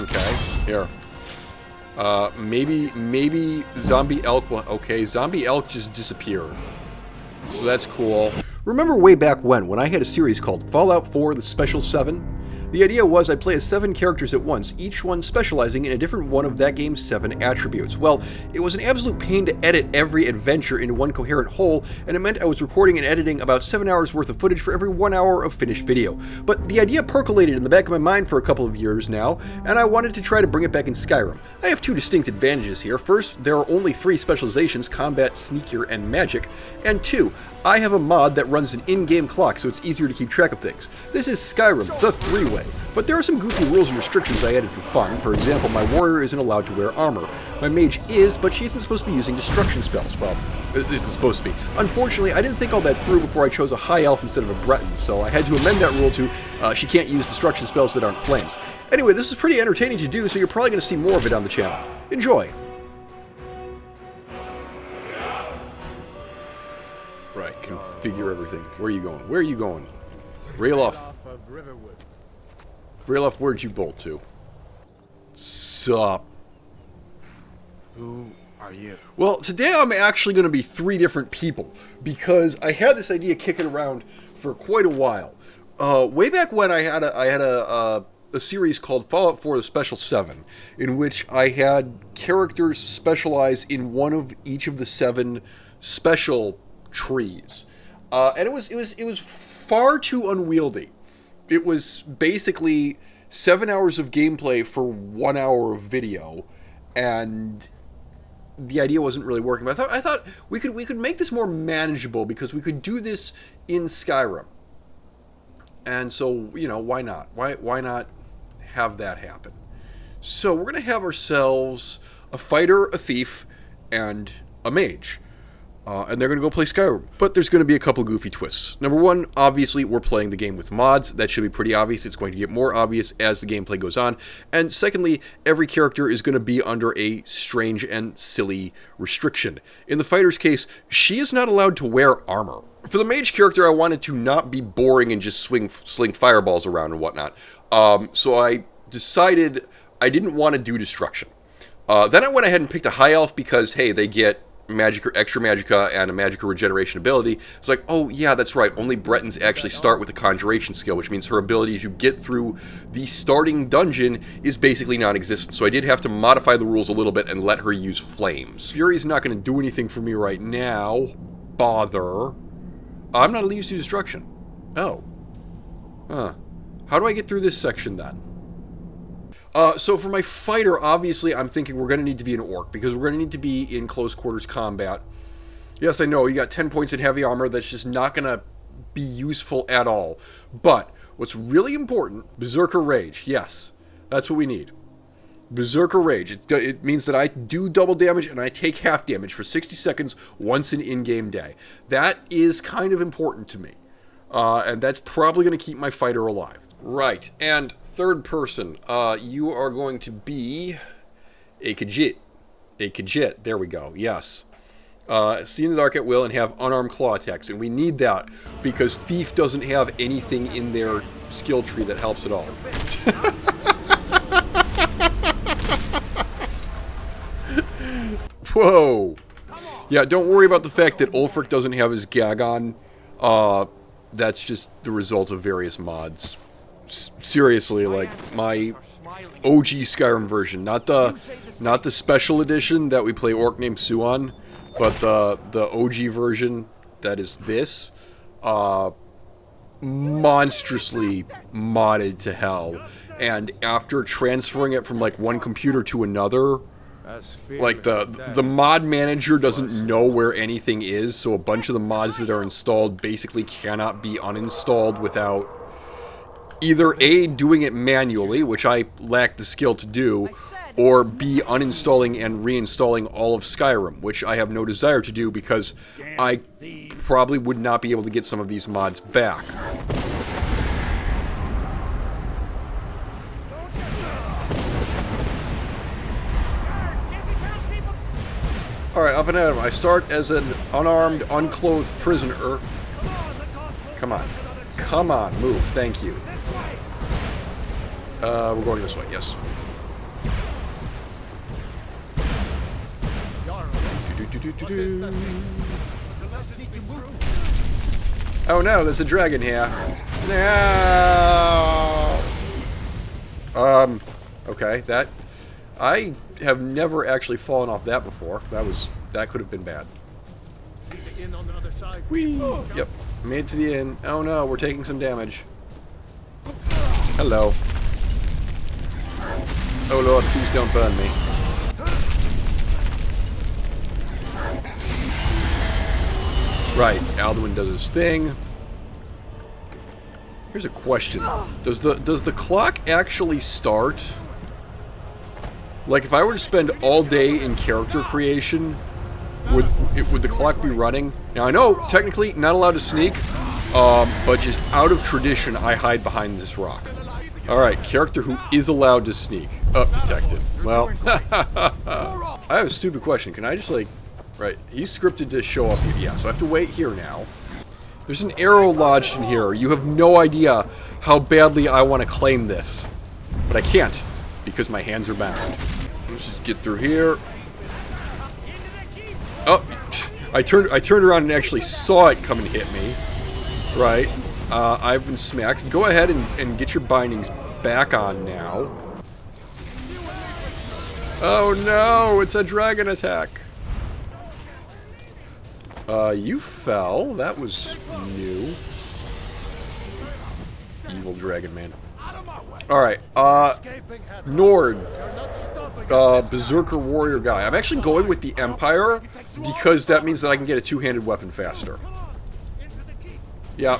Okay, here. Maybe zombie elk will... Okay, zombie elk just disappeared. So that's cool. Remember way back when I had a series called Fallout 4 The Special 7? The idea was I'd play as 7 characters at once, each one specializing in a different one of that game's 7 attributes. Well, it was an absolute pain to edit every adventure into one coherent whole, and it meant I was recording and editing about 7 hours worth of footage for every 1 hour of finished video. But the idea percolated in the back of my mind for a couple of years now, and I wanted to try to bring it back in Skyrim. I have 2 distinct advantages here. First, there are only 3 specializations, combat, sneaker, and magic. And 2, I have a mod that runs an in-game clock, so it's easier to keep track of things. This is Skyrim, the Three-Way. But there are some goofy rules and restrictions I added for fun. For example, my warrior isn't allowed to wear armor. My mage is, but she isn't supposed to be using destruction spells. Well, it isn't supposed to be. Unfortunately, I didn't think all that through before I chose a high elf instead of a Breton, so I had to amend that rule to she can't use destruction spells that aren't flames. Anyway, this is pretty entertaining to do, so you're probably going to see more of it on the channel. Enjoy! Right, configure everything. Where are you going? Where are you going? Rail off. Rail off, where'd you bolt to? Sup? Who are you? Well, today I'm actually going to be 3 different people, because I had this idea kicking around for quite a while. Way back when I had a series called Fallout 4 The Special 7, in which I had characters specialize in one of each of the 7 special trees, and it was far too unwieldy. It was basically 7 hours of gameplay for 1 hour of video, and the idea wasn't really working. But I thought we could make this more manageable, because we could do this in Skyrim, and so, you know, why not? Why not have that happen? So we're gonna have ourselves a fighter, a thief, and a mage. And they're going to go play Skyrim. But there's going to be a couple goofy twists. Number 1, obviously, we're playing the game with mods. That should be pretty obvious. It's going to get more obvious as the gameplay goes on. And secondly, every character is going to be under a strange and silly restriction. In the fighter's case, she is not allowed to wear armor. For the mage character, I wanted to not be boring and just sling fireballs around and whatnot. So I decided I didn't want to do destruction. Then I went ahead and picked a high elf because, hey, they get magic or extra magicka and a magic or regeneration ability. It's like, oh yeah, that's right, only Bretons actually start with a conjuration skill, which means her ability to get through the starting dungeon is basically non-existent. So I did have to modify the rules a little bit and let her use flames. Fury's not going to do anything for me right now. Bother. I'm not used to destruction. Oh. Huh. How do I get through this section then? So for my fighter, obviously, I'm thinking we're going to need to be an orc, because we're going to need to be in close quarters combat. Yes, I know, you got 10 points in heavy armor, that's just not going to be useful at all. But what's really important, Berserker Rage, yes, that's what we need. Berserker Rage, it means that I do double damage and I take half damage for 60 seconds once an in-game day. That is kind of important to me, and that's probably going to keep my fighter alive. Right, and third person, you are going to be a Khajiit. A Khajiit, there we go, yes. See in the dark at will and have unarmed claw attacks, and we need that because Thief doesn't have anything in their skill tree that helps at all. Whoa! Yeah, don't worry about the fact that Ulfric doesn't have his gag on. That's just the result of various mods. Seriously, like my OG Skyrim version, not the special edition that we play Orc named Sue on, but the OG version that is this, monstrously modded to hell. And after transferring it from like one computer to another, like the mod manager doesn't know where anything is, so a bunch of the mods that are installed basically cannot be uninstalled without either A, doing it manually, which I lack the skill to do, or B, uninstalling and reinstalling all of Skyrim, which I have no desire to do because I probably would not be able to get some of these mods back. Alright, up and at him. I start as an unarmed, unclothed prisoner. Come on. Come on, move. Thank you. We're going this way, yes. Oh no, there's a dragon here. No. Okay, that I have never actually fallen off that before. That could have been bad. Whee! Yep, made it to the inn. Oh no, we're taking some damage. Hello. Oh lord, please don't burn me. Right, Alduin does his thing. Here's a question: Does the clock actually start? Like, if I were to spend all day in character creation, would the clock be running? Now I know technically not allowed to sneak, but just out of tradition, I hide behind this rock. All right, character who is allowed to sneak. Oh, detected. Well, I have a stupid question. Can I just like? Right, he's scripted to show up here. Yeah, so I have to wait here now. There's an arrow lodged in here. You have no idea how badly I want to claim this. But I can't, because my hands are bound. Let's just get through here. Oh, I turned around and actually saw it come and hit me. Right, I've been smacked. Go ahead and get your bindings back on now. Oh no, it's a dragon attack. You fell. That was new. Evil dragon man. Alright, Nord. Berserker warrior guy. I'm actually going with the Empire because that means that I can get a two-handed weapon faster. Yeah,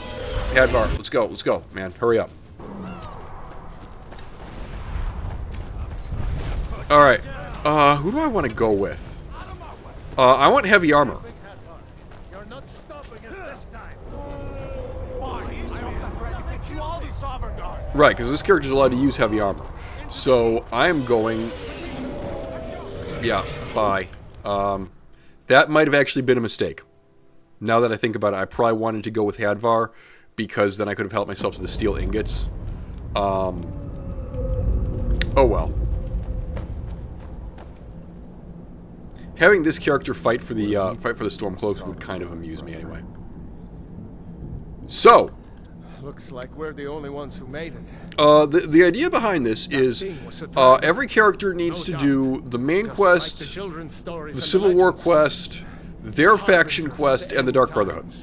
Hadvar, let's go, man. Hurry up. Alright, who do I want to go with? I want heavy armor. Right, because this character is allowed to use heavy armor. So, I'm going... Yeah, bye. That might have actually been a mistake. Now that I think about it, I probably wanted to go with Hadvar, because then I could have helped myself to the steel ingots. Oh well. Having this character fight for the Stormcloaks would kind of amuse me anyway. So... Looks like we're the only ones who made it. The idea behind this is every character needs to do the main quest, the Civil War quest, their faction quest, and the Dark Brotherhood.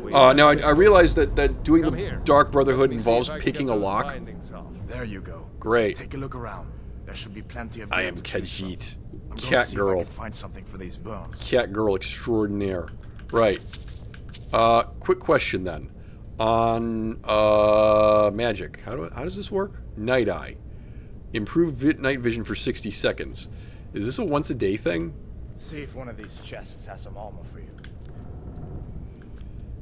Now, I realize that doing the Dark Brotherhood involves picking a lock. There you go. Great. Take a look around. There should be plenty of. I am Khajiit, Cat Girl. Find something for these bones. Cat Girl extraordinaire. Right. Quick question then. On magic, how does this work? Night Eye, improve night vision for 60 seconds. Is this a once a day thing? See if one of these chests has some armor for you.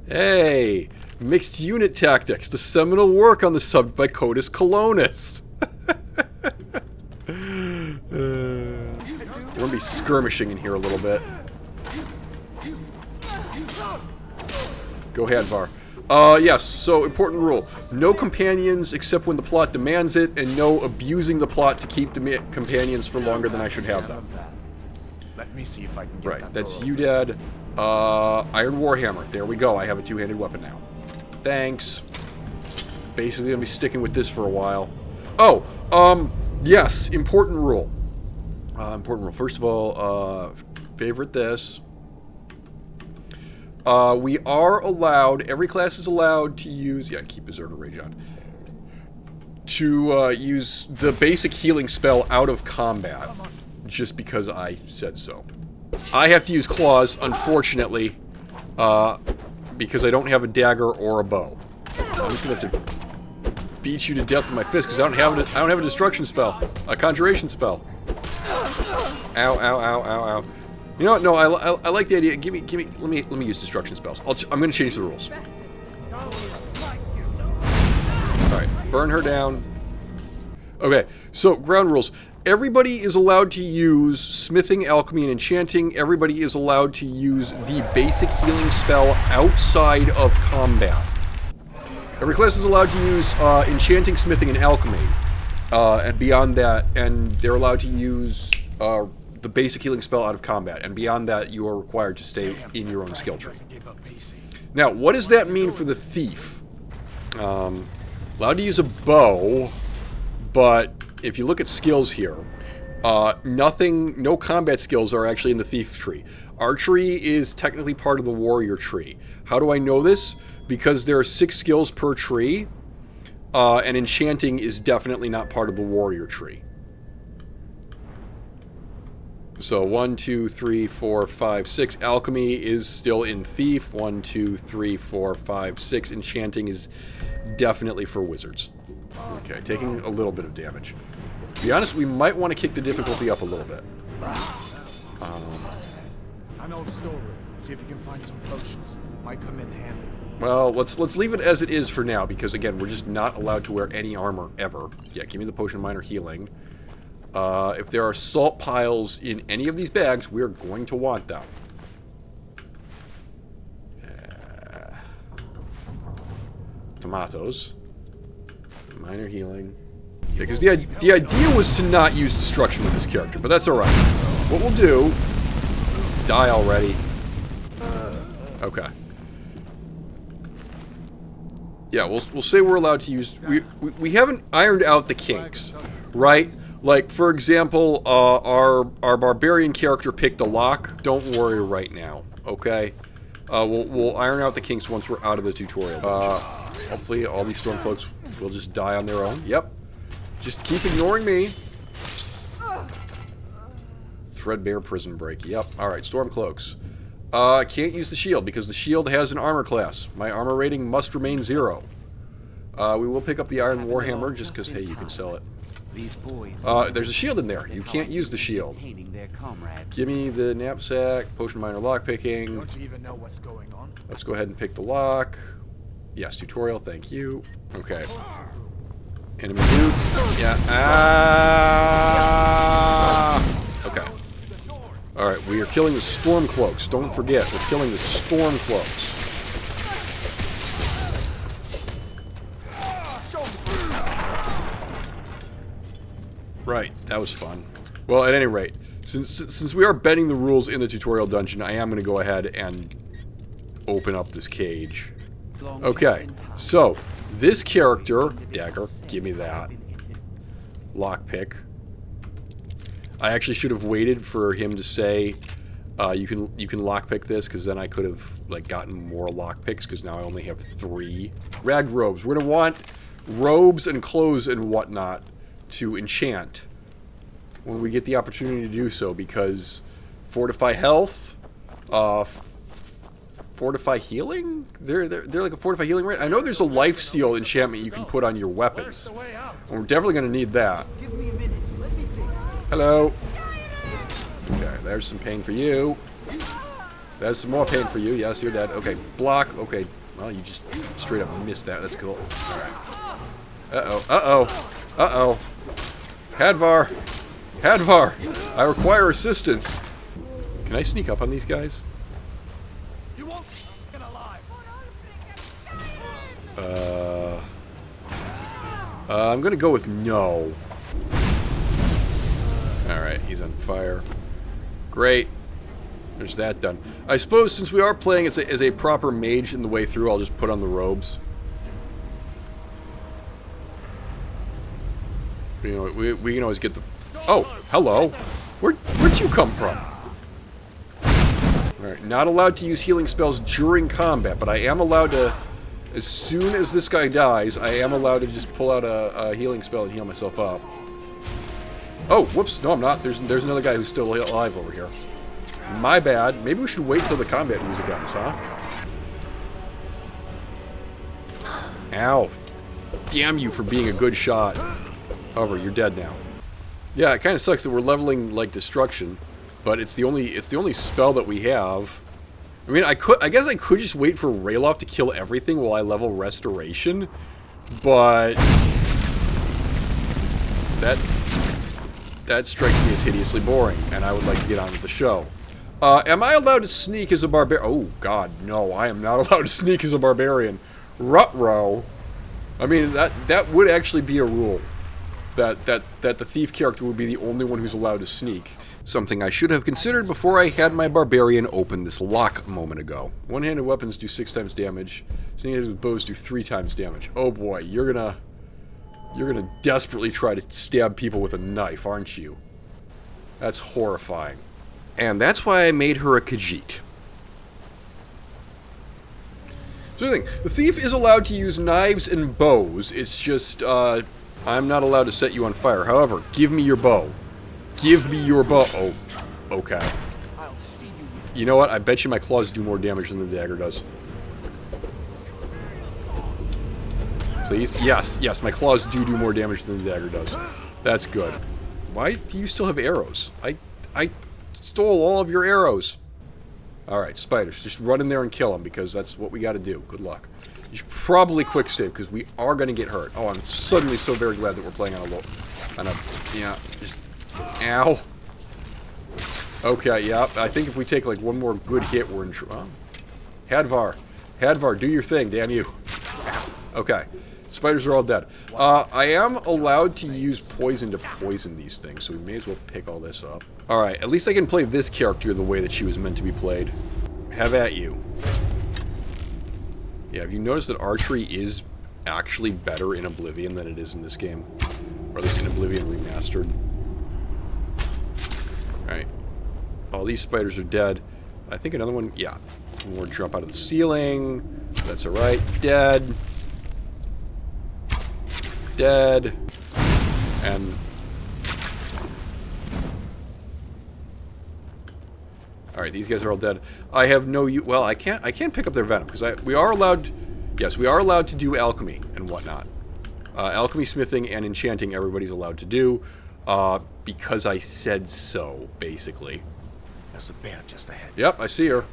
Hey, mixed unit tactics. The seminal work on the subject by Codus Colonus. We're gonna be skirmishing in here a little bit. Go Hadvar. Yes, so important rule. No companions except when the plot demands it, and no abusing the plot to keep companions for longer than I should have them. Let me see if I can get Right, that's you dead. Iron Warhammer. There we go. I have a two-handed weapon now. Thanks. Basically gonna be sticking with this for a while. Oh, yes, important rule. First of all, favorite this. We are allowed, every class is allowed to use, yeah, keep Berserker Rage on, to use the basic healing spell out of combat, just because I said so. I have to use claws, unfortunately, because I don't have a dagger or a bow. I'm just gonna have to beat you to death with my fist because I don't have a destruction spell, a conjuration spell. Ow, ow, ow, ow, ow. You know what? No, I like the idea. Let me use destruction spells. I'm gonna change the rules. All right, burn her down. Okay, so ground rules. Everybody is allowed to use smithing, alchemy, and enchanting. Everybody is allowed to use the basic healing spell outside of combat. Every class is allowed to use enchanting, smithing, and alchemy. And beyond that, and they're allowed to use the basic healing spell out of combat, and beyond that, you are required to stay in your own skill tree. Now, what does that mean for the thief? Allowed to use a bow, but if you look at skills here, no combat skills are actually in the thief tree. Archery is technically part of the warrior tree. How do I know this? Because there are 6 skills per tree, and enchanting is definitely not part of the warrior tree. So 1, 2, 3, 4, 5, 6. Alchemy is still in thief. 1, 2, 3, 4, 5, 6. Enchanting is definitely for wizards. Okay, taking a little bit of damage. To be honest, we might want to kick the difficulty up a little bit. An old storeroom. See if you can find some potions. Might come in handy. Well, let's leave it as it is for now, because again, we're just not allowed to wear any armor ever. Yeah, give me the potion of minor healing. If there are salt piles in any of these bags, we're going to want them. Tomatoes. Minor healing. Yeah, because the idea was to not use destruction with this character, but that's alright. What we'll do... Die already. Okay. Yeah, we'll say we're allowed to use... We haven't ironed out the kinks, right? Like, for example, our barbarian character picked a lock. Don't worry right now, okay? We'll iron out the kinks once we're out of the tutorial. Hopefully all these Stormcloaks will just die on their own. Yep. Just keep ignoring me. Threadbare prison break. Yep. Alright, Stormcloaks. Can't use the shield because the shield has an armor class. My armor rating must remain 0. We will pick up the Iron Warhammer just because, hey, you can sell it. There's a shield in there. You can't use the shield. Give me the knapsack, potion minor lockpicking. Don't you even know what's going on? Let's go ahead and pick the lock. Yes, tutorial, thank you. Okay. Enemy dude. Yeah. Okay. Alright, we are killing the Stormcloaks. Don't forget, we're killing the Stormcloaks. Right, that was fun. Well, at any rate, since we are bending the rules in the tutorial dungeon, I am going to go ahead and open up this cage. Okay, so this character, dagger, give me that. Lockpick. I actually should have waited for him to say, you can lockpick this, because then I could have like gotten more lockpicks, because now I only have 3. Ragged robes. We're going to want robes and clothes and whatnot to enchant when we get the opportunity to do so, because fortify health, fortify healing? They're like a fortify healing rate. I know there's a lifesteal enchantment you can put on your weapons. And we're definitely going to need that. Hello. Okay, there's some pain for you. There's some more pain for you. Yes, you're dead. Okay, block. Okay, well, you just straight up missed that. That's cool. Alright. Uh-oh. Uh-oh. Uh-oh. Hadvar. Hadvar. I require assistance. Can I sneak up on these guys? You won't get alive. I'm gonna go with no. Alright, he's on fire. Great. There's that done. I suppose since we are playing as a proper mage in the way through, I'll just put on the robes. You know, we can always get the... Oh, hello. Where'd you come from? Alright, not allowed to use healing spells during combat, but I am allowed to... As soon as this guy dies, I am allowed to just pull out a healing spell and heal myself up. Oh, whoops. No, I'm not. There's another guy who's still alive over here. My bad. Maybe we should wait till the combat music ends, huh? Ow. Damn you for being a good shot. However, you're dead now. Yeah, it kind of sucks that we're leveling like destruction, but it's the only spell that we have. I mean, I guess I could just wait for Rayloff to kill everything while I level restoration, but that strikes me as hideously boring, and I would like to get on with the show. Am I allowed to sneak as a barbarian? Oh God, no! I am not allowed to sneak as a barbarian. Rutrow. I mean, that would actually be a rule. that the thief character would be the only one who's allowed to sneak. Something I should have considered before I had my barbarian open this lock a moment ago. One-handed weapons do 6 times damage. Sneak with bows do 3 times damage. Oh boy, you're gonna desperately try to stab people with a knife, aren't you? That's horrifying. And that's why I made her a Khajiit. So the thing, the thief is allowed to use knives and bows. It's just, I'm not allowed to set you on fire. However, give me your bow. Give me your bow. Oh, okay. You know what? I bet you my claws do more damage than the dagger does. Please? Yes, yes, my claws do more damage than the dagger does. That's good. Why do you still have arrows? I stole all of your arrows. Alright, spiders. Just run in there and kill them, because that's what we gotta do. Good luck. You should probably quick save, because we are gonna get hurt. Oh, I'm suddenly so very glad that we're playing on yeah, just... Ow. Okay, yeah, I think if we take, like, one more good hit, we're in trouble. Hadvar. Hadvar, do your thing, damn you. Ow. Okay. Spiders are all dead. I am allowed to use poison to poison these things, so we may as well pick all this up. Alright, at least I can play this character the way that she was meant to be played. Have at you. Yeah, have you noticed that archery is actually better in Oblivion than it is in this game? Or at least in Oblivion Remastered. Alright. All these spiders are dead. I think another one, yeah. One more jump out of the ceiling. That's alright. Dead. Dead. And... Alright, these guys are all dead. I have no well, I can't pick up their venom, because we are allowed... Yes, we are allowed to do alchemy and whatnot. Alchemy, smithing, and enchanting everybody's allowed to do. Because I said so, basically. There's a bear just ahead. Yep, I see her.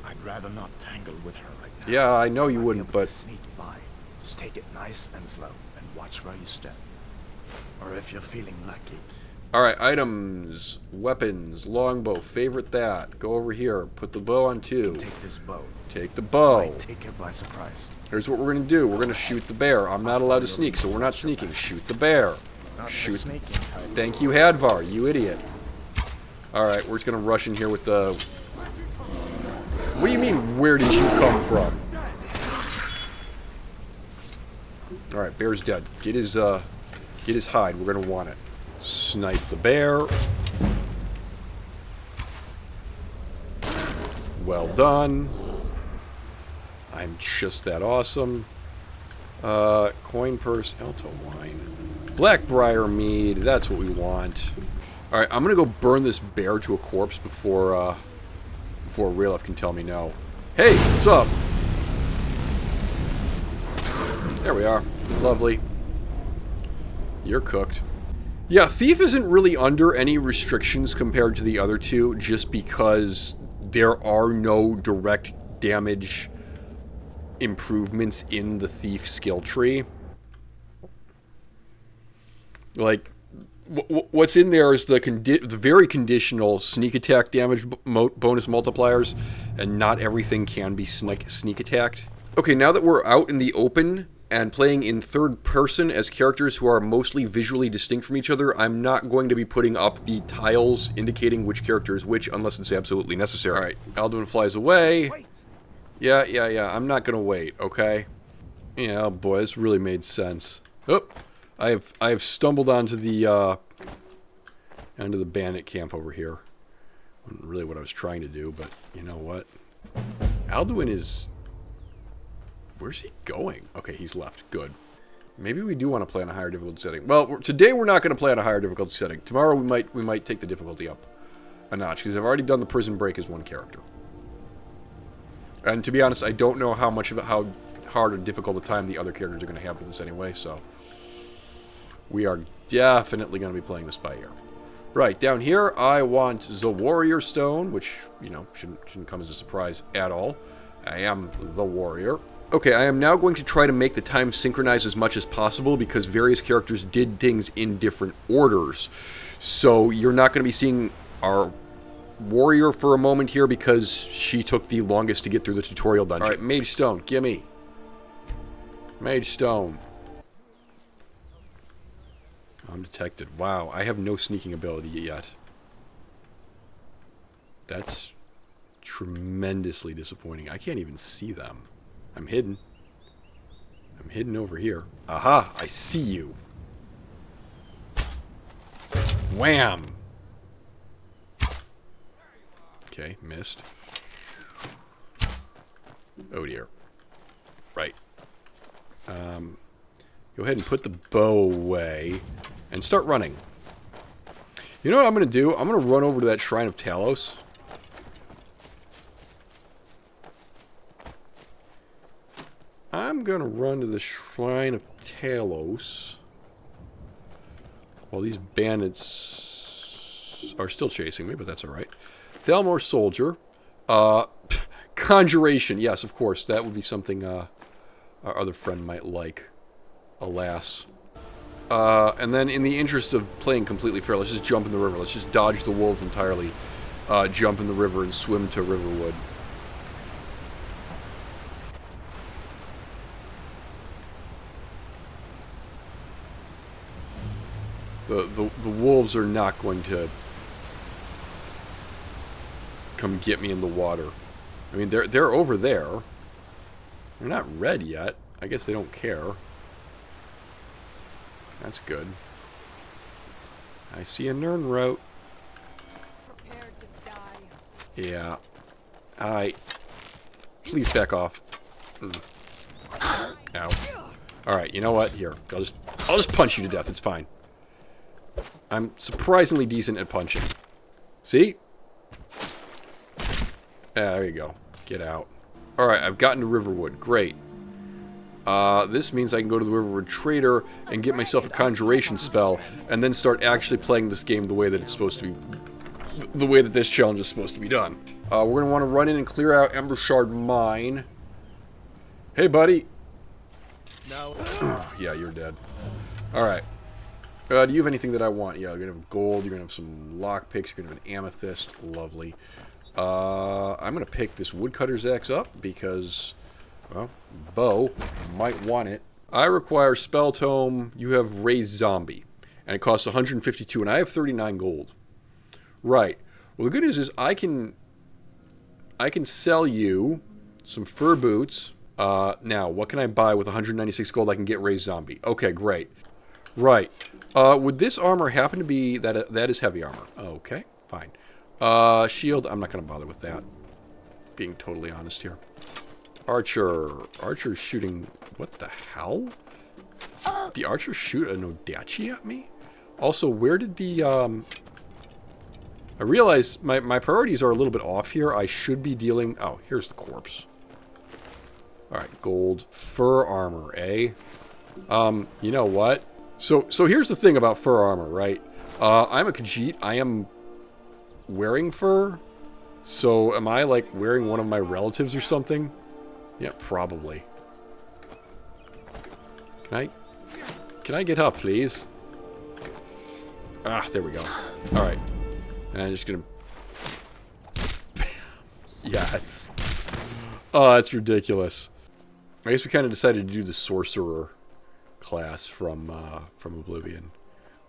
I'd rather not tangle with her right now. Yeah, I know you wouldn't, but... Sneak by. Just take it nice and slow, and watch where you step. Or if you're feeling lucky. Alright, items, weapons, longbow, favorite that. Go over here, put the bow on 2. Take this bow. Take the bow. Might take it by surprise. Here's what we're going to do. We're going to shoot the bear. I'm not allowed to sneak, so we're not sneaking. Shoot the bear. Shoot. Thank you, Hadvar, you idiot. Alright, we're just going to rush in here with the... What do you mean, where did you come from? Alright, bear's dead. Get his hide. We're going to want it. Snipe the bear. Well done. I'm just that awesome. Coin purse, Alto wine. Blackbriar mead, that's what we want. Alright, I'm gonna go burn this bear to a corpse before Rayleff can tell me no. Hey, what's up? There we are. Lovely. You're cooked. Yeah, Thief isn't really under any restrictions compared to the other two, just because there are no direct damage improvements in the Thief skill tree. Like, what's in there is the very conditional sneak attack damage bonus multipliers, and not everything can be sneak attacked. Okay, now that we're out in the open and playing in third person as characters who are mostly visually distinct from each other, I'm not going to be putting up the tiles indicating which character is which unless it's absolutely necessary. Alright, Alduin flies away. Yeah, I'm not gonna wait, okay? Yeah, oh boy, this really made sense. Oh, I have stumbled onto the bandit camp over here. Wasn't really what I was trying to do, but you know what? Alduin is... Where's he going? Okay, he's left. Good. Maybe we do want to play on a higher difficulty setting. Well, today we're not going to play on a higher difficulty setting. Tomorrow we might take the difficulty up a notch, because I've already done the prison break as one character. And to be honest, I don't know how hard or difficult a time the other characters are going to have with this anyway, so we are definitely going to be playing this by ear. Right, down here I want the Warrior Stone, which, you know, shouldn't come as a surprise at all. I am the warrior. Okay, I am now going to try to make the time synchronize as much as possible because various characters did things in different orders. So you're not going to be seeing our warrior for a moment here because she took the longest to get through the tutorial dungeon. Alright, Mage Stone, gimme. Mage Stone. Undetected. Wow, I have no sneaking ability yet. That's tremendously disappointing. I can't even see them. I'm hidden. I'm hidden over here. Aha! I see you. Wham! Okay, missed. Oh dear. Right. Go ahead and put the bow away and start running. You know what I'm going to do? I'm going to run over to that Shrine of Talos. I'm going to run to the Shrine of Talos while these bandits are still chasing me, but that's alright. Thalmor Soldier. Conjuration. Yes, of course. That would be something our other friend might like. Alas. And then in the interest of playing completely fair, let's just jump in the river. Let's just dodge the wolves entirely. Jump in the river and swim to Riverwood. The wolves are not going to come get me in the water. I mean, they're over there. They're not red yet. I guess they don't care. That's good. I see a Nirnrote. Prepared to die. Yeah. Please back off. Ow. Alright, you know what? Here. I'll just punch you to death. It's fine. I'm surprisingly decent at punching. See? There you go. Get out. Alright, I've gotten to Riverwood. Great. This means I can go to the Riverwood Trader and get myself a conjuration spell, and then start actually playing this game the way that it's supposed to be, the way that this challenge is supposed to be done. We're going to want to run in and clear out Embershard Mine. Hey, buddy. No. Yeah, you're dead. Alright. Do you have anything that I want? Yeah, you're going to have gold, you're going to have some lockpicks, you're going to have an amethyst. Lovely. I'm going to pick this woodcutter's axe up because, well, Bo might want it. I require Spell Tome. You have Raised Zombie. And it costs 152, and I have 39 gold. Right. Well, the good news is I can sell you some fur boots. Now, what can I buy with 196 gold? I can get Raised Zombie. Okay, great. Right. Would this armor happen to be... That is heavy armor. Okay, fine. Shield, I'm not going to bother with that. Being totally honest here. Archer. Archer's shooting... What the hell? The archer shoot an Odachi at me? Also, where did the... I realize my priorities are a little bit off here. I should be dealing... Oh, here's the corpse. Alright, gold. Fur armor, eh? You know what? So here's the thing about fur armor, right? I'm a Khajiit. I am wearing fur. So am I, like, wearing one of my relatives or something? Yeah, probably. Can I get up, please? Ah, there we go. Alright. And I'm just gonna... Yes. Oh, that's ridiculous. I guess we kind of decided to do the sorcerer class from Oblivion,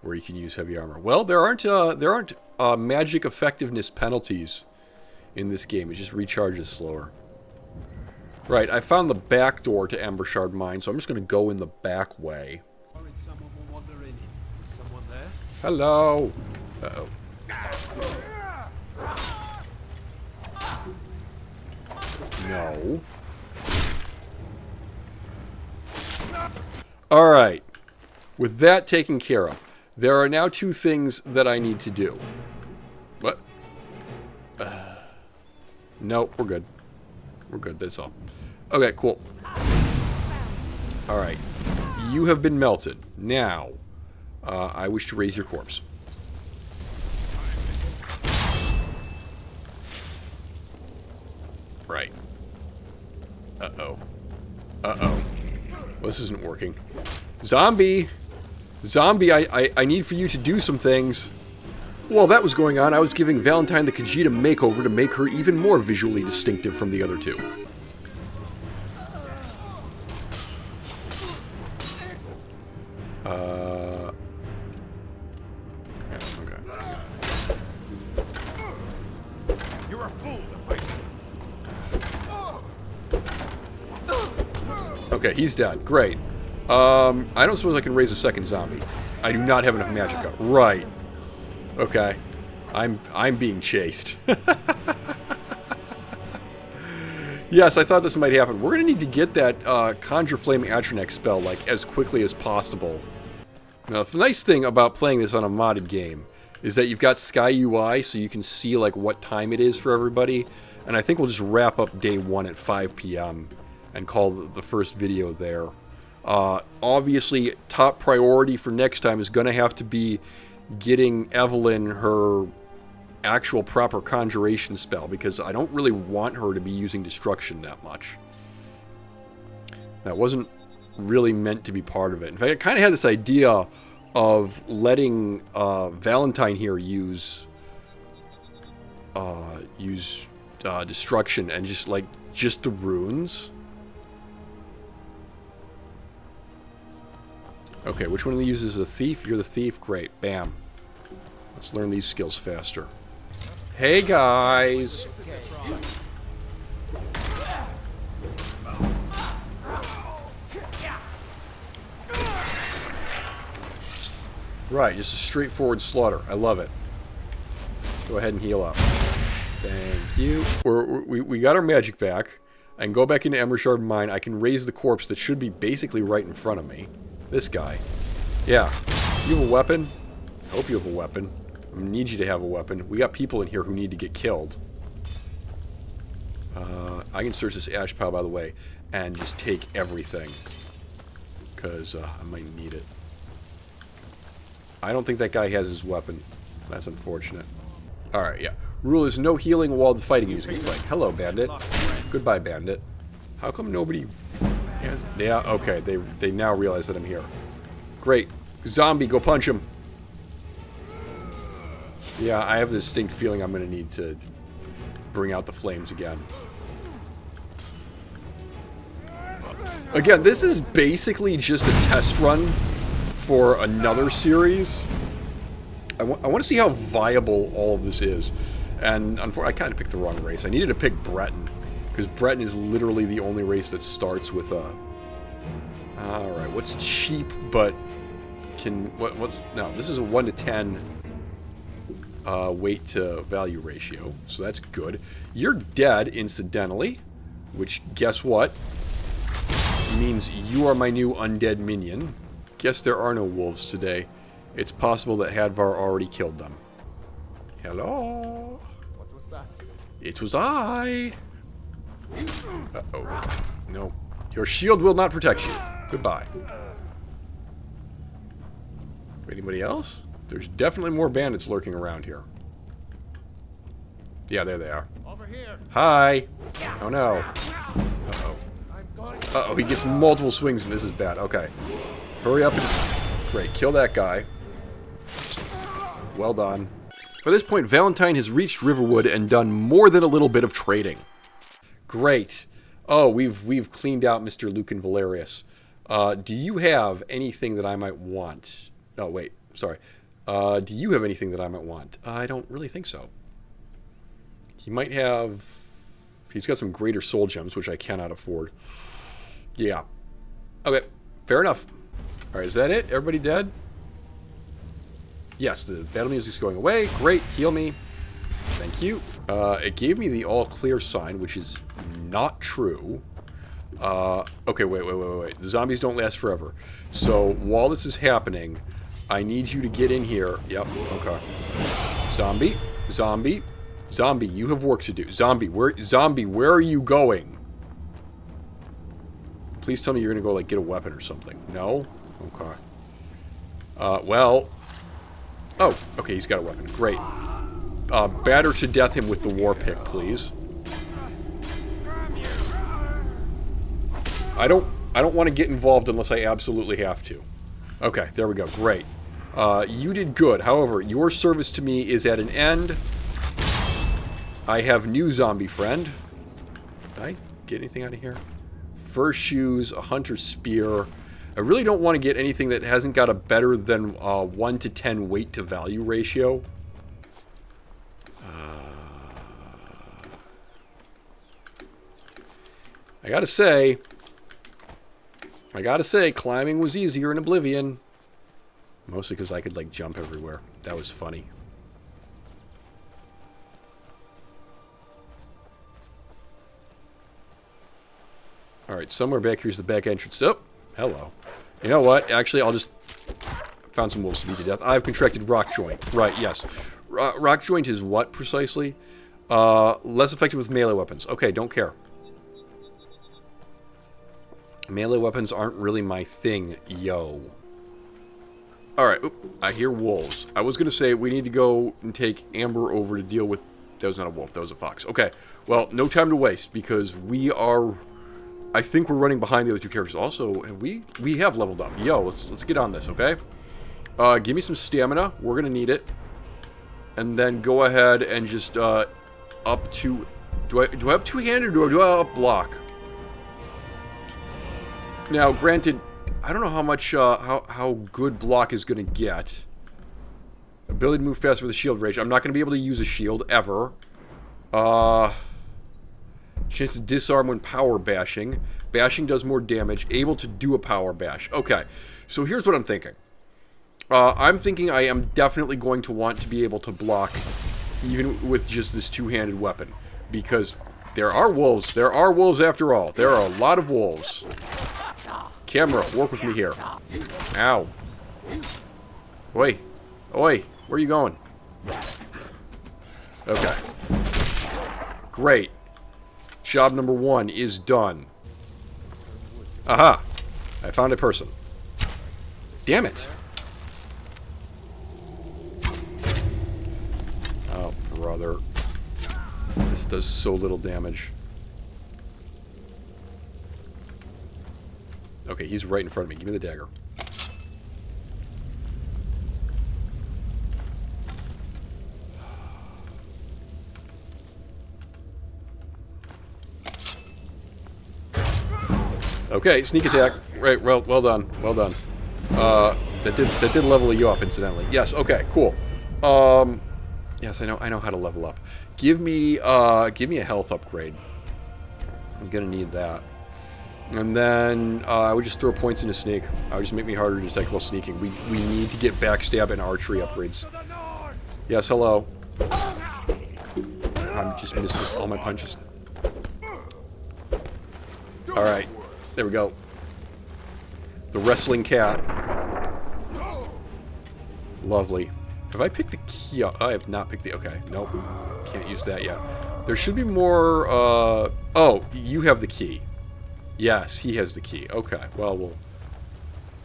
where you can use heavy armor. Well, there aren't magic effectiveness penalties in this game. It just recharges slower. Right, I found the back door to Embershard Mine, so I'm just going to go in the back way. Someone will wander in. Is someone there? Hello. Uh-oh. No. Alright. With that taken care of, there are now two things that I need to do. What? Nope, we're good. We're good, that's all. Okay, cool. Alright. You have been melted. Now, I wish to raise your corpse. Right. Uh-oh. Uh-oh. Well, this isn't working. Zombie! Zombie, I need for you to do some things. While that was going on, I was giving Valentine the Khajiit a makeover to make her even more visually distinctive from the other two. You're a fool to fight. Okay, he's dead. Great. I don't suppose I can raise a second zombie. I do not have enough magicka. Right. Okay. I'm being chased. Yes, I thought this might happen. We're gonna need to get that Conjure Flame Atronex spell like as quickly as possible. Now, the nice thing about playing this on a modded game is that you've got Sky UI, so you can see like what time it is for everybody. And I think we'll just wrap up day 1 at 5 p.m. and call the first video there. Obviously, top priority for next time is going to have to be getting Evelyn her actual proper conjuration spell, because I don't really want her to be using destruction that much. That wasn't really meant to be part of it. In fact, I kind of had this idea of letting Valentine here use destruction and just the runes. Okay, which one of these uses the thief? You're the thief. Great. Bam. Let's learn these skills faster. Hey guys. Right, just a straightforward slaughter. I love it. Go ahead and heal up. Thank you. We got our magic back. I can go back into Emershard Mine. I can raise the corpse that should be basically right in front of me. This guy. Yeah. You have a weapon? I hope you have a weapon. I need you to have a weapon. We got people in here who need to get killed. I can search this ash pile, by the way, and just take everything. Because I might need it. I don't think that guy has his weapon. That's unfortunate. Alright, yeah. Rule is no healing while the fighting music is playing. Hello, bandit. Goodbye, bandit. How come nobody... Yeah, okay. They now realize that I'm here. Great. Zombie, go punch him. Yeah, I have a distinct feeling I'm going to need to bring out the flames again. Again, this is basically just a test run for another series. I want to see how viable all of this is. And unfortunately, I kind of picked the wrong race. I needed to pick Breton, because Breton is literally the only race that starts with a... Alright, what's cheap, but can... What's... No, this is a 1 to 10 weight to value ratio, so that's good. You're dead, incidentally, which, guess what? Means you are my new undead minion. Guess there are no wolves today. It's possible that Hadvar already killed them. Hello? What was that? It was I. Uh-oh. No. Your shield will not protect you. Goodbye. Anybody else? There's definitely more bandits lurking around here. Yeah, there they are. Over here. Hi. Oh no. Uh-oh. Uh-oh, he gets multiple swings and this is bad. Okay. Hurry up and... Great, kill that guy. Well done. By this point, Valentine has reached Riverwood and done more than a little bit of trading. Great. Oh, we've cleaned out Mr. Lucan Valerius. Do you have anything that I might want? No, wait. Sorry. Do you have anything that I might want? I don't really think so. He might have... He's got some greater soul gems, which I cannot afford. Yeah. Okay. Fair enough. Alright, is that it? Everybody dead? Yes, the battle music's going away. Great. Heal me. Thank you. It gave me the all clear sign, which is not true. Okay, wait. The zombies don't last forever. So, while this is happening, I need you to get in here. Yep, okay. Zombie, you have work to do. Zombie, where are you going? Please tell me you're gonna go, like, get a weapon or something. No? Okay. Well... Oh, okay, he's got a weapon. Great. Batter to death him with the war pick, please. I don't want to get involved unless I absolutely have to. Okay, there we go. Great. You did good. However, your service to me is at an end. I have new zombie friend. Did I get anything out of here? Fur shoes, a hunter's spear. I really don't want to get anything that hasn't got a better than 1 to 10 weight to value ratio. I gotta say, climbing was easier in Oblivion. Mostly because I could, like, jump everywhere. That was funny. Alright, somewhere back here's the back entrance. Oh, hello. You know what? Actually, I'll just... Found some wolves to beat to death. I've contracted rock joint. Right, yes. Rock joint is what, precisely? Less effective with melee weapons. Okay, don't care. Melee weapons aren't really my thing, yo. Alright, I hear wolves. I was going to say we need to go and take Amber over to deal with... That was not a wolf, that was a fox. Okay, well, no time to waste, because we are... I think we're running behind the other two characters. Also, we have leveled up. Yo, let's get on this, okay? Give me some stamina. We're going to need it. And then go ahead and just up to... Do I up two-handed or do I up block? Now, granted, I don't know how much, how good block is going to get. Ability to move faster with a shield range. I'm not going to be able to use a shield, ever. Chance to disarm when power bashing. Bashing does more damage. Able to do a power bash. Okay, so here's what I'm thinking. I'm thinking I am definitely going to want to be able to block even with just this two-handed weapon. Because there are wolves. There are wolves after all. There are a lot of wolves. Camera, work with me here. Ow. Oi. Oi. Where are you going? Okay. Great. Job number 1 is done. Aha. I found a person. Damn it. Oh, brother. This does so little damage. Okay, he's right in front of me. Give me the dagger. Okay, sneak attack. Right, well done. Well done. That did level you up, incidentally. Yes, okay, cool. Yes, I know how to level up. Give me a health upgrade. I'm gonna need that. And then I would just throw points into sneak. I would just make me harder to detect while sneaking. We need to get backstab and archery upgrades. Yes, hello. I'm just missed all my punches. Alright, there we go. The wrestling cat. Lovely. Have I picked the key up? I have not picked the... Okay, nope. Can't use that yet. There should be more... Oh, you have the key. Yes, he has the key. Okay, well...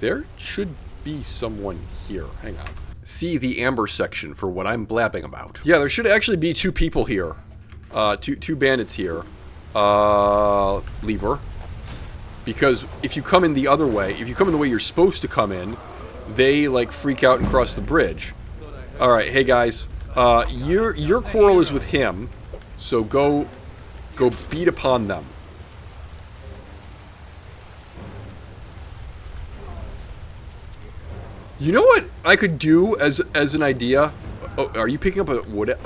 There should be someone here. Hang on. See the amber section for what I'm blabbing about. Yeah, there should actually be 2 people here. Two bandits here. Lever. Because if you come in the other way, if you come in the way you're supposed to come in, they, like, freak out and cross the bridge. Alright, hey guys. Your quarrel is with him, so go beat upon them. You know what I could do as an idea? Oh, are you picking up a wood?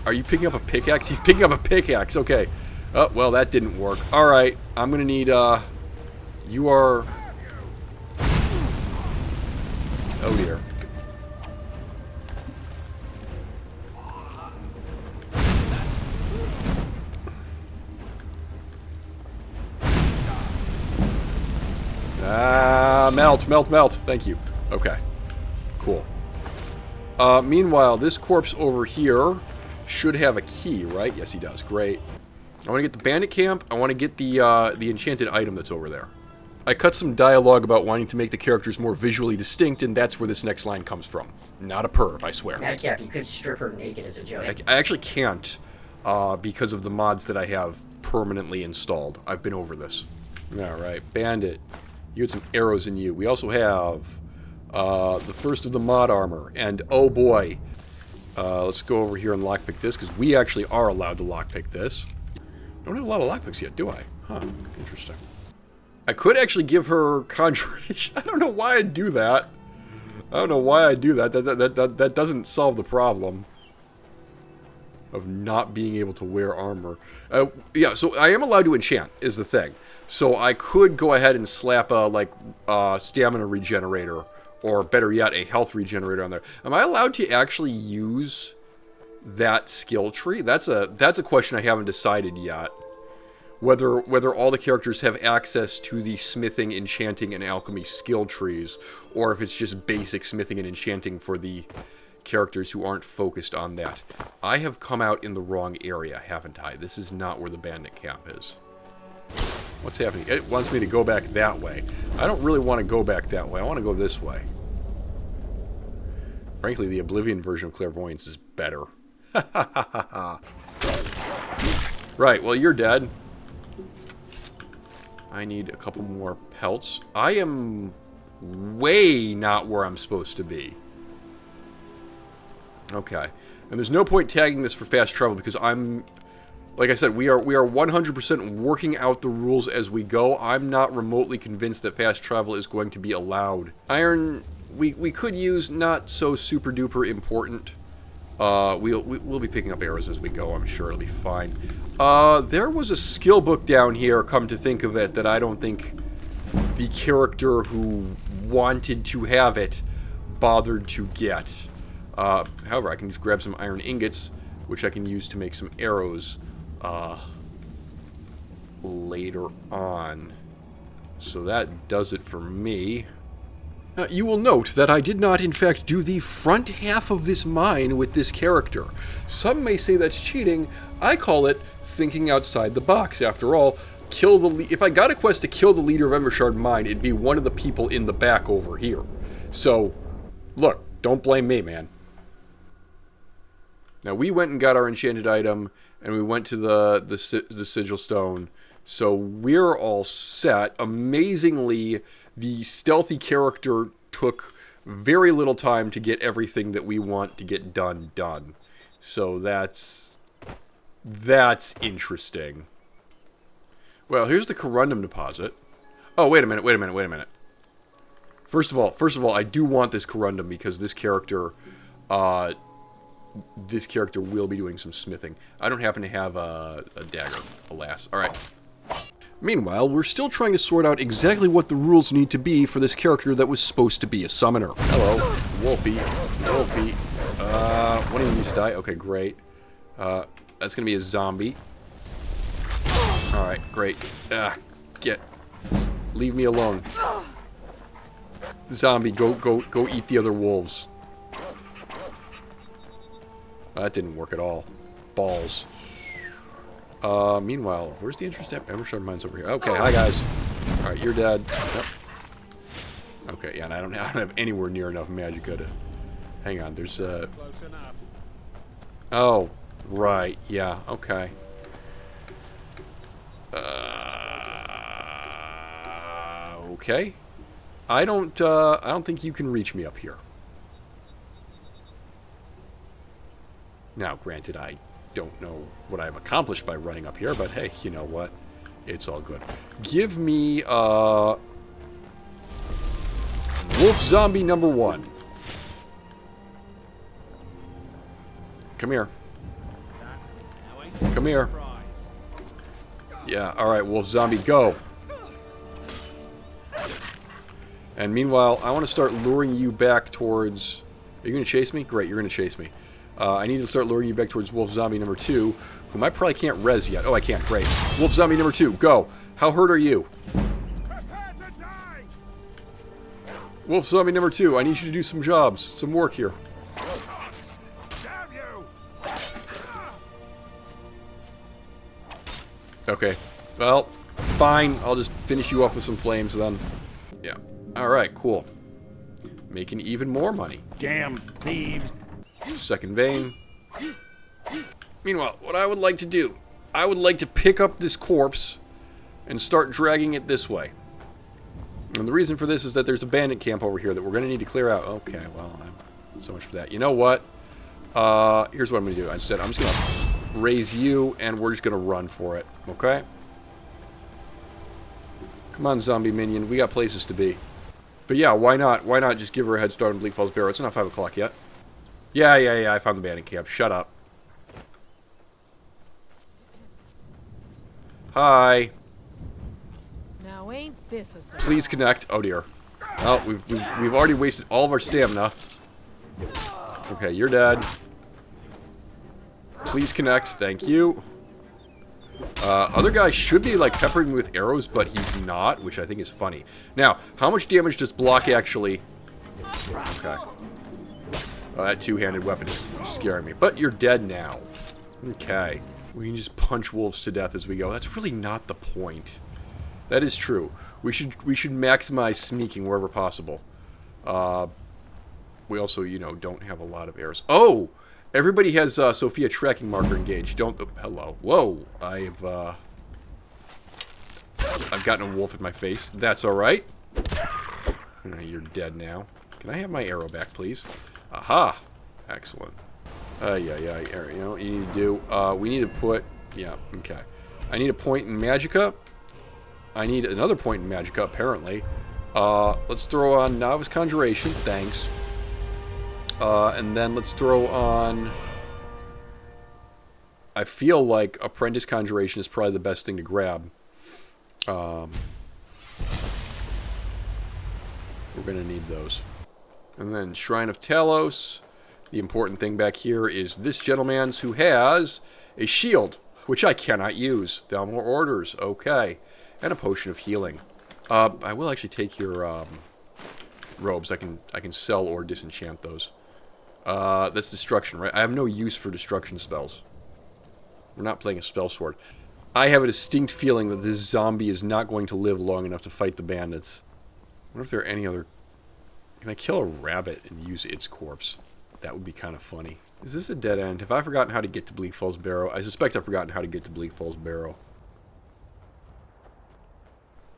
Are you picking up a pickaxe? He's picking up a pickaxe. Okay. Oh, well, that didn't work. All right, I'm gonna need. You are. Oh dear. Melt. Thank you. Okay. Cool. Meanwhile, this corpse over here should have a key, right? Yes, he does. Great. I want to get the bandit camp. I want to get the enchanted item that's over there. I cut some dialogue about wanting to make the characters more visually distinct, and that's where this next line comes from. Not a perv, I swear. Madcap, you could strip her naked as a joke. I actually can't, because of the mods that I have permanently installed. I've been over this. Alright, bandit. You had some arrows in you. We also have the first of the mod armor. And, oh boy. Let's go over here and lockpick this, because we actually are allowed to lockpick this. I don't have a lot of lockpicks yet, do I? Huh, interesting. I could actually give her conjuration. I don't know why I'd do that. I don't know why I'd do that. That doesn't solve the problem. of not being able to wear armor. Yeah, so I am allowed to enchant, is the thing. So I could go ahead and slap a stamina regenerator, or better yet, a health regenerator on there. Am I allowed to actually use that skill tree? That's a question I haven't decided yet. Whether all the characters have access to the smithing, enchanting, and alchemy skill trees, or if it's just basic smithing and enchanting for the characters who aren't focused on that. I have come out in the wrong area, haven't I? This is not where the bandit camp is. What's happening? It wants me to go back that way. I don't really want to go back that way. I want to go this way. Frankly, the Oblivion version of Clairvoyance is better. Right, well, you're dead. I need a couple more pelts. I am way not where I'm supposed to be. Okay. And there's no point tagging this for fast travel because I'm... Like I said, we are 100% working out the rules as we go. I'm not remotely convinced that fast travel is going to be allowed. Iron, we could use, not so super duper important. We'll be picking up arrows as we go, I'm sure it'll be fine. There was a skill book down here, come to think of it, that I don't think the character who wanted to have it bothered to get. However, I can just grab some iron ingots, which I can use to make some arrows later on. So that does it for me. You will note that I did not, in fact, do the front half of this mine with this character. Some may say that's cheating. I call it thinking outside the box. After all, if I got a quest to kill the leader of Embershard Mine, it'd be one of the people in the back over here. So, look, don't blame me, man. Now, we went and got our enchanted item, and we went to the sigil stone, so we're all set. Amazingly, the stealthy character took very little time to get everything that we want to get done. So that's interesting. Well, here's the corundum deposit. Oh, wait a minute. First of all, I do want this corundum because this character will be doing some smithing. I don't happen to have a dagger, alas. Alright. Meanwhile, we're still trying to sort out exactly what the rules need to be for this character that was supposed to be a summoner. Hello, Wolfie. One of you needs to die. Okay, great. That's gonna be a zombie. Alright, great. Leave me alone. Zombie, go eat the other wolves. That didn't work at all. Balls. Meanwhile, where's the entrance to Embershard Mines over here? Okay, hi guys. Alright, you're dead. Yep. Okay, yeah, and I don't have anywhere near enough magicka to... Hang on, there's Close enough. Oh, right, yeah, okay. Okay. I don't think you can reach me up here. Now, granted, I don't know what I've accomplished by running up here, but hey, you know what? It's all good. Give me, Wolf Zombie number 1. Come here. Come here. Yeah, alright, Wolf Zombie, go. And meanwhile, I want to start luring you back towards... Are you going to chase me? Great, you're going to chase me. I need to start luring you back towards Wolf Zombie number 2, whom I probably can't res yet. Oh, I can't. Great. Wolf Zombie number 2, go. How hurt are you? Wolf Zombie number 2, I need you to do some jobs, some work here. Okay. Well, fine. I'll just finish you off with some flames then. Yeah. Alright, cool. Making even more money. Damn thieves. Second vein. Meanwhile, what I would like to do, I would like to pick up this corpse and start dragging it this way. And the reason for this is that there's a bandit camp over here that we're going to need to clear out. Okay, well, so much for that. You know what? Here's what I'm going to do. Instead, I'm just going to raise you, and we're just going to run for it. Okay? Come on, zombie minion. We got places to be. But yeah, why not? Why not just give her a head start on Bleak Falls Barrow? It's not 5 o'clock yet. Yeah, I found the bandit camp. Shut up. Hi. Now ain't this a surprise? Please connect. Oh dear. Oh, we've already wasted all of our stamina. Okay, you're dead. Please connect. Thank you. Other guy should be like peppering me with arrows, but he's not, which I think is funny. Now, how much damage does block actually? Okay. Oh, that two-handed weapon is scaring me. But you're dead now. Okay. We can just punch wolves to death as we go. That's really not the point. That is true. We should maximize sneaking wherever possible. We also, you know, don't have a lot of arrows. Oh! Everybody has Sophia tracking marker engaged. Don't... hello. Whoa. I've gotten a wolf in my face. That's alright. You're dead now. Can I have my arrow back, please? Aha! Excellent. Yeah. You know what you need to do? We need to put... yeah, okay. I need a point in Magicka. I need another point in Magicka, apparently. Let's throw on Novice Conjuration. Thanks. And then let's throw on... I feel like Apprentice Conjuration is probably the best thing to grab. We're going to need those. And then Shrine of Talos. The important thing back here is this gentleman's who has a shield, which I cannot use. Thalmor orders. Okay. And a potion of healing. I will actually take your robes. I can sell or disenchant those. That's destruction, right? I have no use for destruction spells. We're not playing a spell sword. I have a distinct feeling that this zombie is not going to live long enough to fight the bandits. I wonder if there are any other... Can I kill a rabbit and use its corpse? That would be kind of funny. Is this a dead end? Have I forgotten how to get to Bleak Falls Barrow? I suspect I've forgotten how to get to Bleak Falls Barrow.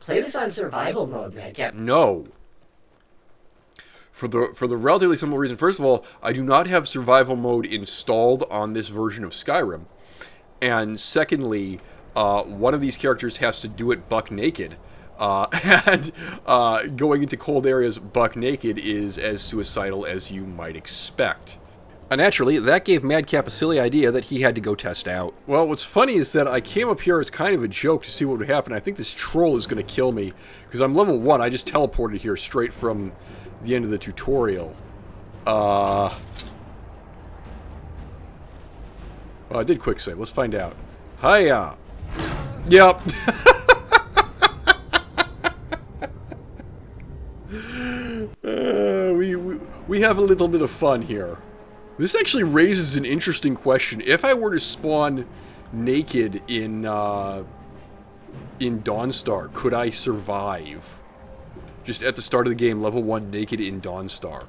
Play this on survival mode, Madcap. No. For the relatively simple reason, first of all, I do not have survival mode installed on this version of Skyrim. And secondly, one of these characters has to do it buck naked. And going into cold areas buck naked is as suicidal as you might expect. And naturally, that gave Madcap a silly idea that he had to go test out. Well, what's funny is that I came up here as kind of a joke to see what would happen. I think this troll is going to kill me, because I'm level 1. I just teleported here straight from the end of the tutorial. Well, I did quick save. Let's find out. Hiya! Yep. We have a little bit of fun here. This actually raises an interesting question. If I were to spawn naked in Dawnstar, could I survive? Just at the start of the game, level 1 naked in Dawnstar.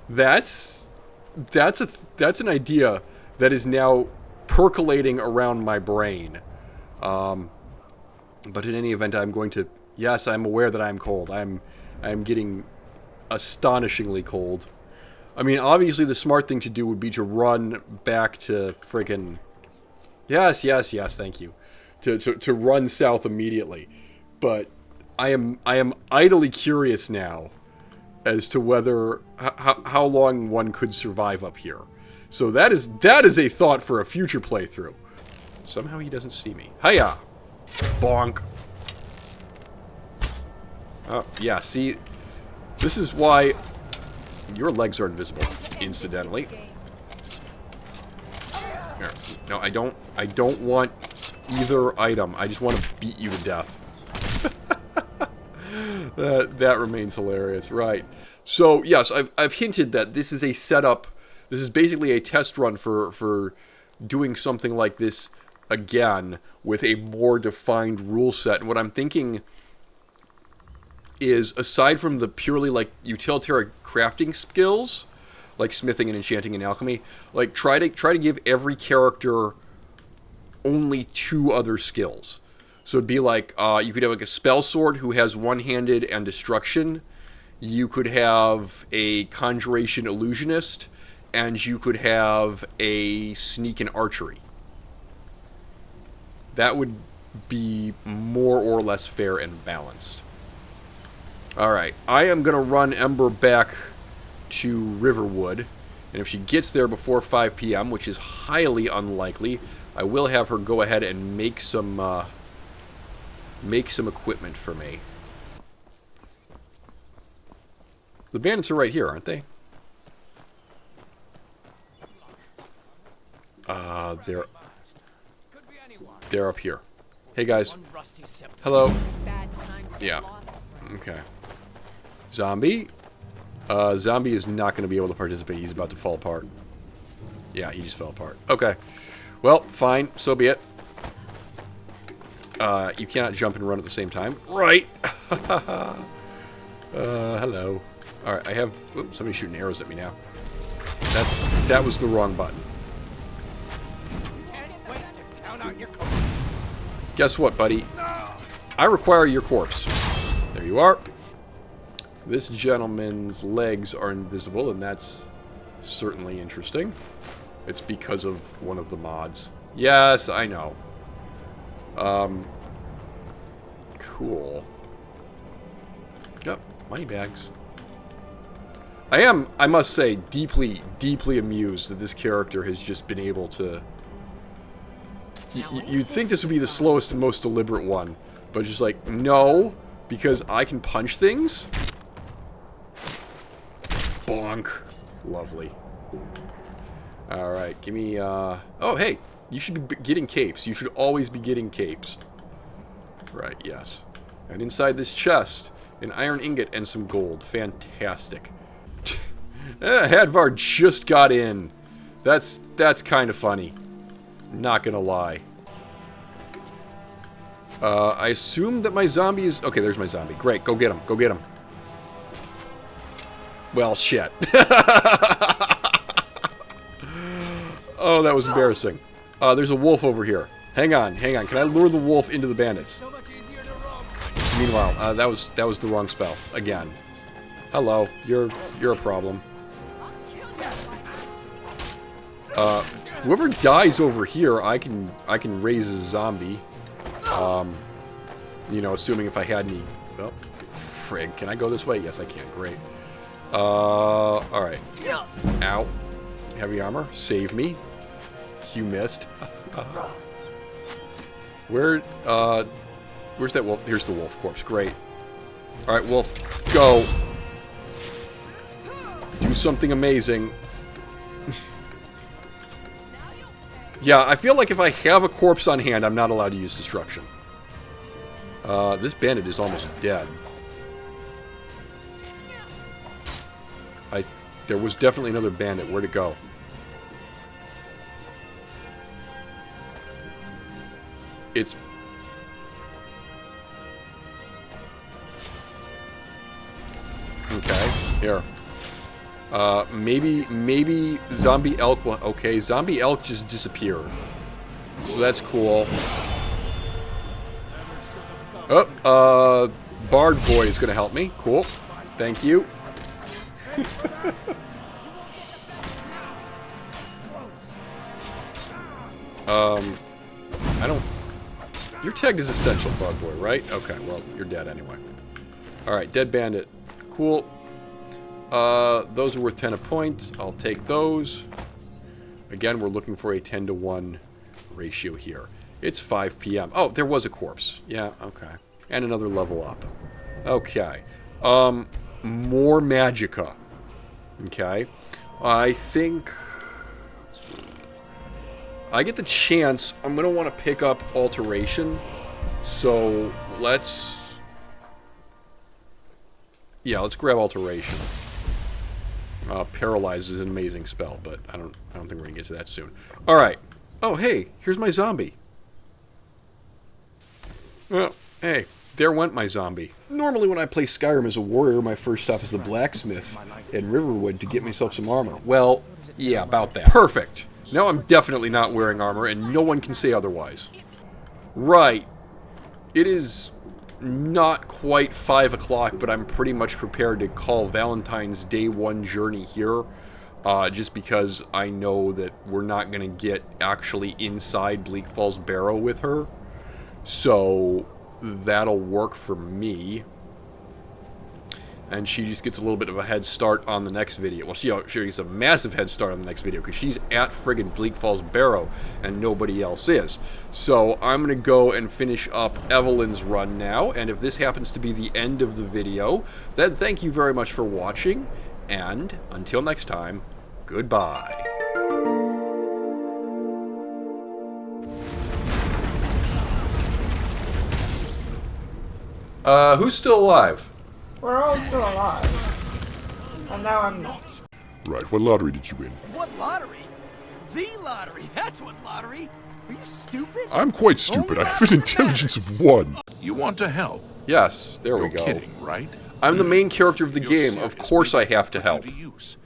That's an idea that is now percolating around my brain. But in any event, I'm going to... Yes, I'm aware that I'm cold. I'm getting astonishingly cold. I mean, obviously the smart thing to do would be to run back to friggin... Yes, thank you. To run south immediately. But I am idly curious now as to whether... how long one could survive up here. So that is a thought for a future playthrough. Somehow he doesn't see me. Hiya! Bonk. Oh, yeah, see... This is why... Your legs are invisible, incidentally. Here. No, I don't want either item. I just want to beat you to death. That remains hilarious, right? So yes, I've hinted that this is a setup. This is basically a test run for doing something like this again with a more defined rule set. And what I'm thinking is, aside from the purely like utilitarian crafting skills, like smithing and enchanting and alchemy, like try to give every character only 2 other skills. So it'd be like you could have like a spell sword who has one-handed and destruction. You could have a conjuration illusionist, and you could have a sneak and archery. That would be more or less fair and balanced. Alright, I am going to run Ember back to Riverwood, and if she gets there before 5 p.m., which is highly unlikely, I will have her go ahead and make some make some equipment for me. The bandits are right here, aren't they? They're up here. Hey guys. Hello. Yeah. Okay. Zombie. Zombie is not going to be able to participate. He's about to fall apart. Yeah, he just fell apart. Okay. Well, fine. So be it. You cannot jump and run at the same time. Right. Hello. Alright, I have... Oops, somebody's shooting arrows at me now. That was the wrong button. Guess what, buddy? I require your corpse. There you are. This gentleman's legs are invisible, and that's certainly interesting. It's because of one of the mods. Yes, I know. Cool. Yep, money bags. I must say, deeply, deeply amused that this character has just been able to... You'd think this would be the slowest and most deliberate one, but just like, no, because I can punch things? Bonk. Lovely. Alright, give me, oh, hey, you should be getting capes. You should always be getting capes. Right, yes. And inside this chest, an iron ingot and some gold. Fantastic. Hadvar just got in. That's kind of funny. Not gonna lie. I assume that my zombie is... Okay, there's my zombie. Great, go get him. Go get him. Well, shit. Oh, that was embarrassing. There's a wolf over here. Hang on, hang on. Can I lure the wolf into the bandits? Meanwhile, that was the wrong spell. Again. Hello. You're a problem. Whoever dies over here, I can raise a zombie. You know, assuming if I had any... Well, frig. Can I go this way? Yes, I can. Great. Alright. Ow. Heavy armor. Save me. You missed. Where's that wolf? Here's the wolf corpse. Great. Alright, wolf. Go. Do something amazing. Yeah, I feel like if I have a corpse on hand, I'm not allowed to use destruction. This bandit is almost dead. There was definitely another bandit. Where'd it go? It's... Okay, here. Maybe zombie elk will... Okay, zombie elk just disappeared. So that's cool. Oh, Bard Boy is going to help me. Cool. Thank you. I don't... You're tagged as essential, Bard Boy, right? Okay, well, you're dead anyway. Alright, dead bandit. Cool. Those are worth 10 a point. I'll take those. Again, we're looking for a 10-to-1 ratio here. It's 5 p.m. Oh, there was a corpse. Yeah, okay. And another level up. Okay. More magicka. Okay. I think... I get the chance. I'm going to want to pick up Alteration. So, let's... Yeah, let's grab Alteration. Paralyze is an amazing spell, but I don't think we're going to get to that soon. Alright. Oh, hey, here's my zombie. Well, hey, there went my zombie. Normally when I play Skyrim as a warrior, my first stop is the blacksmith in Riverwood to get myself some armor. Well, yeah, about that. Perfect. Now I'm definitely not wearing armor, and no one can say otherwise. Right. It is not quite 5 o'clock, but I'm pretty much prepared to call Valentine's Day 1 journey here. Just because I know that we're not going to get actually inside Bleak Falls Barrow with her. So, that'll work for me. and she just gets a little bit of a head start on the next video. Well, she gets a massive head start on the next video because she's at friggin' Bleak Falls Barrow and nobody else is. So I'm going to go and finish up Evelyn's run now, and if this happens to be the end of the video, then thank you very much for watching, and until next time, goodbye. Who's still alive? We're all still alive. And now I'm not. Right, what lottery did you win? What lottery? The lottery. That's what lottery. Are you stupid? I'm quite stupid. I have an intelligence of 1. You want to help? Yes, there we You're go. kidding, right? I'm the main character of the You're game. serious Of course I with have to what you help. to use.